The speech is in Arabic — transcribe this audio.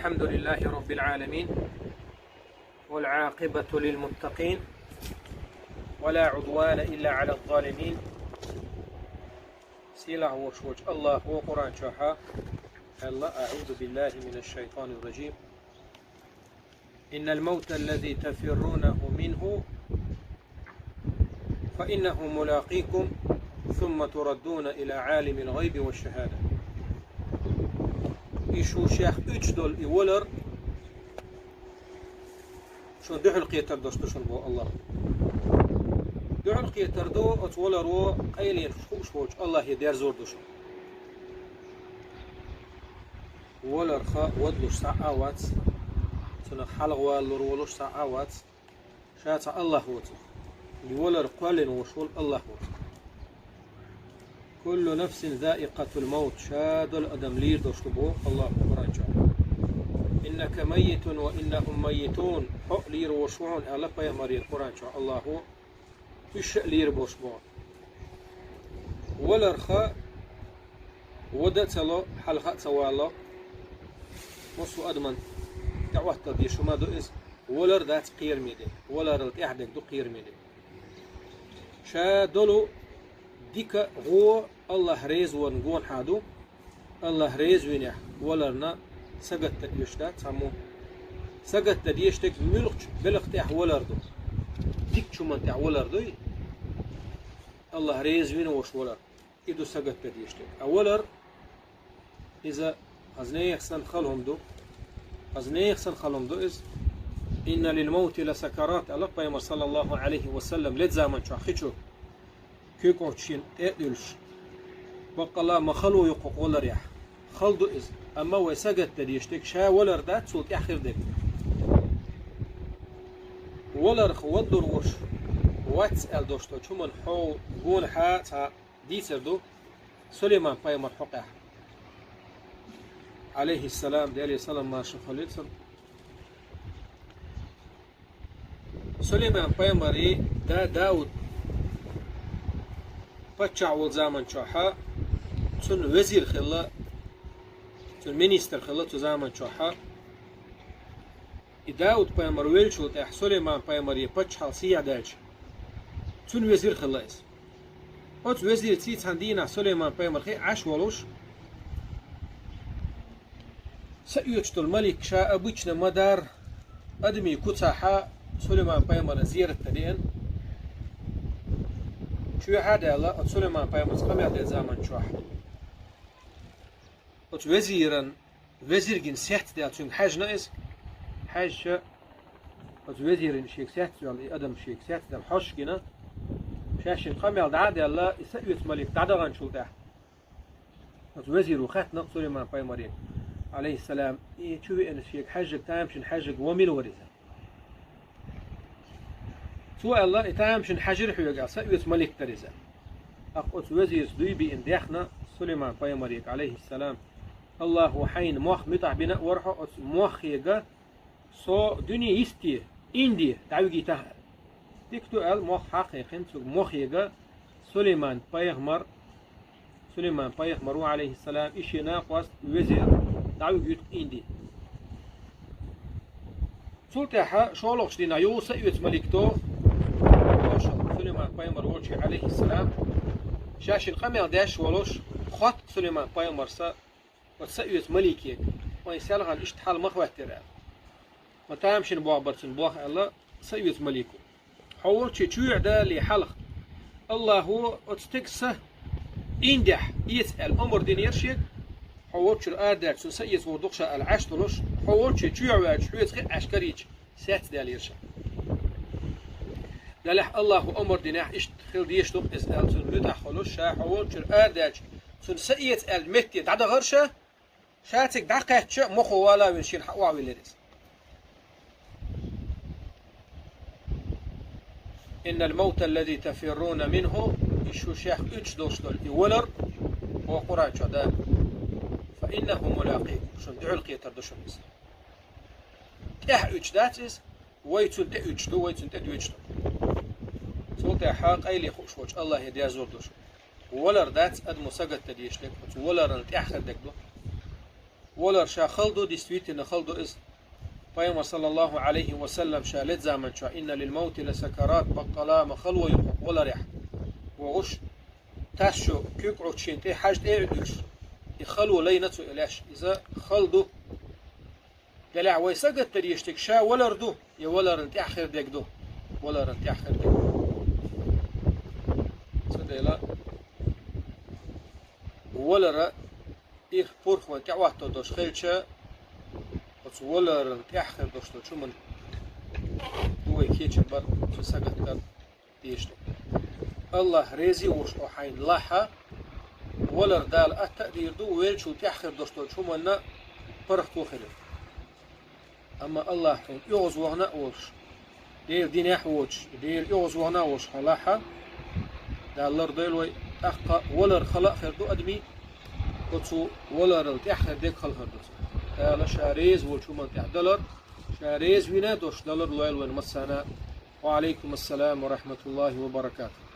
الحمد لله رب العالمين والعاقبة للمتقين ولا عدوان إلا على الظالمين. سيله وشوج الله وقرآن شاها الله. أعوذ بالله من الشيطان الرجيم. إن الموت الذي تفرونه منه فإنه ملاقيكم ثم تردون إلى عالم الغيب والشهادة. إيشو شيخ أجدل إولر شو دعو القيتر دوستشون بو الله دعو القيتر دو أتولر و قيلين شوش الله يدير زور دوشون ولر خا ودلوش ساعات تنخ حلق والر ولوش ساعات شات الله وتو ولر قالين وشول الله وتو. كل نفس ذائقة الموت شاد الأدم لير دوشتبو الله برانجا. إنك ميت وإنهم ميتون حق لير وشوعون ألقى يا مريض برانجا الله إيش لير بوشبو ولرخا ودتلو حلقة سوالا وصو أدمن دعوة تدي شو ما دو إز ولر ذات قير ميدي ولر ذات إحدك دو قير ميدي شادلو ديك هو الله ريز ونقون حادو الله ريز وينه ولرنا سقط تديشتا تسمو سقط تديشتك ملق بلق تاع ولردو ديك شو من تاع ولردو الله ريز وينه وش ولر إدو سقط تديشتك أولر إذا خزني يحسن خلهم دو إز إن للموت لسكرات ألقى صلى الله عليه وسلم لتزامن شو خيشو كيكو تشين إدلش بقى الله ما خلو يقوق ولا ريح خلدو إز أما ويسجد تديشتك شا ولا ردات سولت آخر دك ولا رخ ودر وش واتسأل دوشتو شو من حو قول حاتا ديسر دو سليمان بايمر حقه عليه السلام دي عليه السلام ما شفلت سليمان بايمر دا داود بتشع والزامن شوحا تون وزير خلا تون مينيستر خلا تو زامن شوحا داود بايمر ويلشو تاع سليمان بايمر يبتشع سيع دالش تون وزير خلا اس اوت وزير تيت عندنا سليمان بايمر خي عاش ولوش سيوتشت الملك شاء بوچنا مدار ادمي كوتاحا سليمان بايمر زيارة تدين شو هذا الله سليمان بايمر قام يعطي زمان شو واحد أت وزير جن سيحت ده تون حاج ناقص حاج أت وزير شيء سيحت يعني أدم شيء سيحت ده حش جنا شاشين قام يعطي عادي الله يسوي ملك تعدغن شو ده أت وزير وخاتنا سليمان بايمر عليه السلام شو إن شيء حاج تامشن حاج وميل ورثة سواء الله يتامشن حجر حيوجا سويت ملك تريزا أقوت وزير دويبي إن ديخنا سليمان بايمريك عليه السلام الله حين موخ مطع بنا ورحو موخ يجا سو دنيا يستي إندي تعوجي ته ديكتو ال موخ حقيقي سو موخ يجا سليمان بايمر عليه السلام إشي ناقص وزير تعوجي إندي سلطة شولوش دينا يو سويت ملكتو سليمان بايمر وجه عليه السلام شاش القمر داش ولوش خط سليمان بايمر سا وتسأيت ملكيك ويسالها الاشتحال مخوات ترى وتامشن بوابرتن بوخ الله سأيت ملكو حول شيء ده لحلق الله هو اتستكسه اندح يسأل أمر دين يرشيك حول شيء آدر سنسيت وردقشة العشتلوش حول شيء واج حويت غير عشكريج سات ده ليرشا دلح الله أمر دينه إيش خل ديش دوق إسأل سن متع خلوش شا حول شر آدج سن سئيت المتي تعد غرشة شاتك دقة شيء مخو ولا ونشين حوا ولرس. إن الموت الذي تفرون منه إيشو شيخ إيش دوشتل يولر هو قرآن شداد فإنه ملاقيكم شن دعلقي تردشون بس تح إيش داتس ويتون تأيش دو ويتون تدويش دو سلطة حاق أيلي خوش الله يدي زور دوش ولر دات أدمو سقط تديش لك ولر نتأخر دك دو ولر شا خلدو ديستويت نخلدو إز پیغمبر صلى الله عليه وسلم شالت زامن شا إن للموت لسكرات بقلا مخلو يقو ولا ريح وغش تاشو كيقعو تشينتي حاجت اعدوش يخلو لينتو إلاش إذا خلدو دلع ويسقط تريشتك شا ولردو يا ولر انت آخر ديك دو ولر انت آخر ديك سديلا ولر إيه بورخ وانت عواتو دوش خيلشا ولر انت آخر دوش دو شو من دوي كيتش بر شو سقط تر ديشتو الله ريزي وش أحين لاحا ولر دال التقدير دو ويل شو تأخر دوش دو شو من برخ تو خير أما الله حين يغز وغنا وش دير دين يحوش دير يغز وغنا وش خلاحا دالر ديلوي أخا ولر خلق خير دو أدمي قصو ولر التأخر ديك خل خير دوس دال شاريز وشو من تحدلر شاريز وينا دوش دلر لويل وين مسانا وعليكم السلام ورحمة الله وبركاته.